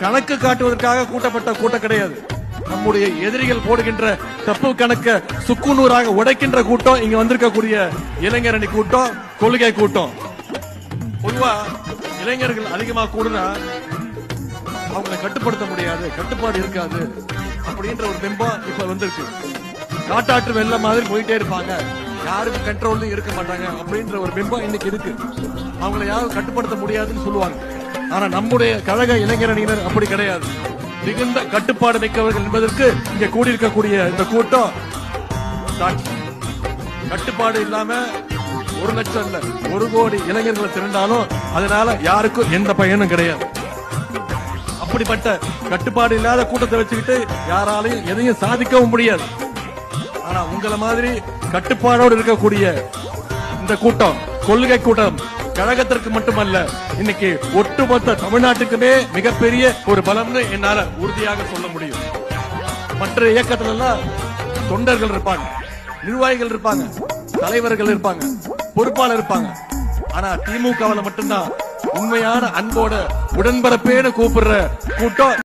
கணக்கு காட்டுவதற்காக கூட்டப்பட்ட கூட்டம் கிடையாது. நம்முடைய எதிரிகள் போடுகின்ற தப்பு கணக்க சுக்குநூறாக உடைக்கின்ற கூட்டம் இங்க வந்திருக்கக்கூடிய இளைஞரணி கூட்டம், கொள்கை கூட்டம். பொதுவா இளைஞர்கள் அதிகமா கூடுனா அவங்களை கட்டுப்படுத்த முடியாது, கட்டுப்பாடு இருக்காது அப்படின்ற ஒரு பிம்பம் இப்ப வந்திருக்கு. காட்டாற்று வெள்ளம் மாதிரி போயிட்டே இருப்பாங்க, யாருக்கும் கண்ட்ரோல் இருக்க மாட்டாங்க அப்படின்ற ஒரு பிம்பம் இன்னைக்கு இருக்கு. அவங்களை யாரும் கட்டுப்படுத்த முடியாதுன்னு சொல்லுவாங்க. ஆனா நம்முடைய கழக இளைஞரணியினர் அப்படி கிடையாது. மிகுந்த கட்டுப்பாடு மிக்கவர்கள் என்பதற்கு இங்க கூடியிருக்கக்கூடிய இந்த கூட்டம் சாட்சி. கட்டுப்பாடு இல்லாம 1 லட்சம் இல்ல 1 கோடி இளைஞர்களை திரண்டாலும் அதனால யாருக்கும் எந்த பயனும் கிடையாது. அப்படிப்பட்ட கட்டுப்பாடு இல்லாத கூட்டத்தை வச்சுக்கிட்டு யாராலையும் எதையும் சாதிக்கவும் முடியாது. ஆனா உங்களை மாதிரி கட்டுப்பாடோடு இருக்கக்கூடிய இந்த கூட்டம், கொள்கை கூட்டம், கழகத்திற்கு மட்டுமல்ல இன்னைக்கு ஒட்டுமொத்த தமிழ்நாட்டுக்குமே மிகப்பெரிய ஒரு பலம்னு என்னால உறுதியாக சொல்ல முடியும். மற்ற இயக்கத்துல எல்லாம் தொண்டர்கள் இருப்பாங்க, நிர்வாகிகள் இருப்பாங்க, தலைவர்கள் இருப்பாங்க, பொறுப்பாளர் இருப்பாங்க. ஆனா திமுகவில் மட்டும்தான் உண்மையான அன்போட உடன்பரப்பேன்னு கூப்பிடுற கூட்டம்